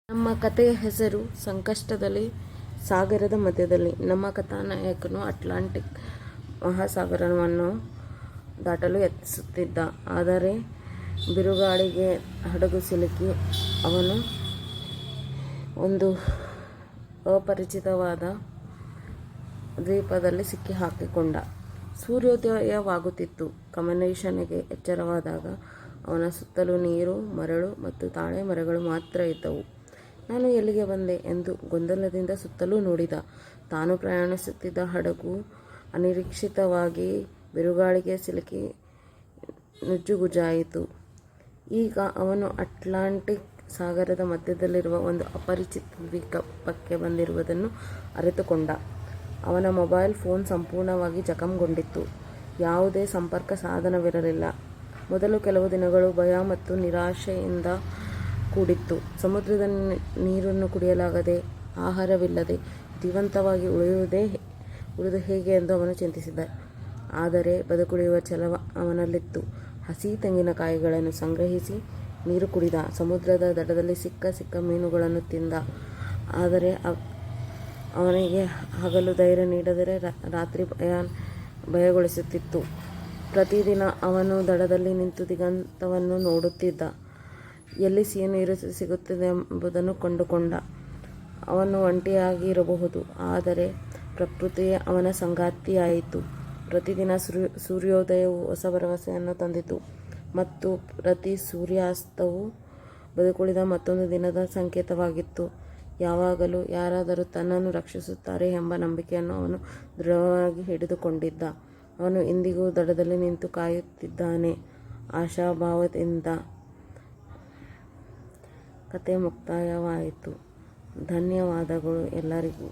ನಮ್ಮ ಕಥೆಯ ಹೆಸರು ಸಂಕಷ್ಟದಲ್ಲಿ ಸಾಗರದ ಮಧ್ಯದಲ್ಲಿ. ನಮ್ಮ ಕಥಾನಾಯಕನು ಅಟ್ಲಾಂಟಿಕ್ ಮಹಾಸಾಗರವನ್ನು ದಾಟಲು ಯತ್ನಿಸುತ್ತಿದ್ದ. ಆದರೆ ಬಿರುಗಾಳಿಗೆ ಹಡಗು ಸಿಲುಕಿ ಅವನು ಒಂದು ಅಪರಿಚಿತವಾದ ದ್ವೀಪದಲ್ಲಿ ಸಿಕ್ಕಿಹಾಕಿಕೊಂಡ. ಸೂರ್ಯೋದಯವಾಗುತ್ತಿತ್ತು. ಕಮಲೇಶನಿಗೆ ಎಚ್ಚರವಾದಾಗ ಅವನ ಸುತ್ತಲೂ ನೀರು, ಮರಳು ಮತ್ತು ತಾಳೆ ಮರಗಳು ಮಾತ್ರ ಇದ್ದವು. ನಾನು ಎಲ್ಲಿಗೆ ಬಂದೆ ಎಂದು ಗೊಂದಲದಿಂದ ಸುತ್ತಲೂ ನೋಡಿದ. ತಾನು ಪ್ರಯಾಣಿಸುತ್ತಿದ್ದ ಹಡಗು ಅನಿರೀಕ್ಷಿತವಾಗಿ ಬಿರುಗಾಳಿಗೆ ಸಿಲುಕಿ ನುಜ್ಜುಗುಜ್ಜಾಯಿತು. ಈಗ ಅವನು ಅಟ್ಲಾಂಟಿಕ್ ಸಾಗರದ ಮಧ್ಯದಲ್ಲಿರುವ ಒಂದು ಅಪರಿಚಿತ ದ್ವೀಪಕ್ಕೆ ಬಂದಿರುವುದನ್ನು ಅರಿತುಕೊಂಡ. ಅವನ ಮೊಬೈಲ್ ಫೋನ್ ಸಂಪೂರ್ಣವಾಗಿ ಜಖಂಗೊಂಡಿತ್ತು. ಯಾವುದೇ ಸಂಪರ್ಕ ಸಾಧನವಿರಲಿಲ್ಲ. ಮೊದಲ ಕೆಲವು ದಿನಗಳು ಭಯ ಮತ್ತು ನಿರಾಶೆಯಿಂದ ಕೂಡಿತ್ತು. ಸಮುದ್ರದ ನೀರನ್ನು ಕುಡಿಯಲಾಗದೆ, ಆಹಾರವಿಲ್ಲದೆ ಜೀವಂತವಾಗಿ ಉಳಿದು ಹೇಗೆ ಎಂದು ಅವನು ಚಿಂತಿಸಿದ. ಆದರೆ ಬದುಕುಳಿಯುವ ಛಲ ಅವನಲ್ಲಿತ್ತು. ಹಸಿ ತೆಂಗಿನಕಾಯಿಗಳನ್ನು ಸಂಗ್ರಹಿಸಿ ನೀರು ಕುಡಿದ. ಸಮುದ್ರದ ದಡದಲ್ಲಿ ಸಿಕ್ಕ ಮೀನುಗಳನ್ನು ತಿಂದ. ಆದರೆ ಅವನಿಗೆ ಹಗಲು ಧೈರ್ಯ ನೀಡಿದರೆ ರಾತ್ರಿ ಭಯಗೊಳಿಸುತ್ತಿತ್ತು. ಪ್ರತಿದಿನ ಅವನು ದಡದಲ್ಲಿ ನಿಂತು ದಿಗಂತವನ್ನು ನೋಡುತ್ತಿದ್ದ. ಎಲ್ಲಿ ಸಿಹಿನೀರು ಸಿಗುತ್ತದೆ ಎಂಬುದನ್ನು ಕಂಡುಕೊಂಡ. ಅವನು ಒಂಟಿಯಾಗಿರಬಹುದು, ಆದರೆ ಪ್ರಕೃತಿಯೇ ಅವನ ಸಂಗಾತಿಯಾಯಿತು. ಪ್ರತಿದಿನ ಸೂರ್ಯೋದಯವು ಹೊಸ ಭರವಸೆಯನ್ನು ತಂದಿತು ಮತ್ತು ಪ್ರತಿ ಸೂರ್ಯಾಸ್ತವೂ ಬದುಕುಳಿದ ಮತ್ತೊಂದು ದಿನದ ಸಂಕೇತವಾಗಿತ್ತು. ಯಾವಾಗಲೂ ಯಾರಾದರೂ ತನ್ನನ್ನು ರಕ್ಷಿಸುತ್ತಾರೆ ಎಂಬ ನಂಬಿಕೆಯನ್ನು ಅವನು ದೃಢವಾಗಿ ಹಿಡಿದುಕೊಂಡಿದ್ದ. ಅವನು ಇಂದಿಗೂ ದಡದಲ್ಲಿ ನಿಂತು ಕಾಯುತ್ತಿದ್ದಾನೆ, ಆಶಾಭಾವದಿಂದ. ಕತೆ ಮುಕ್ತಾಯವಾಯಿತು. ಧನ್ಯವಾದಗಳು ಎಲ್ಲರಿಗೂ.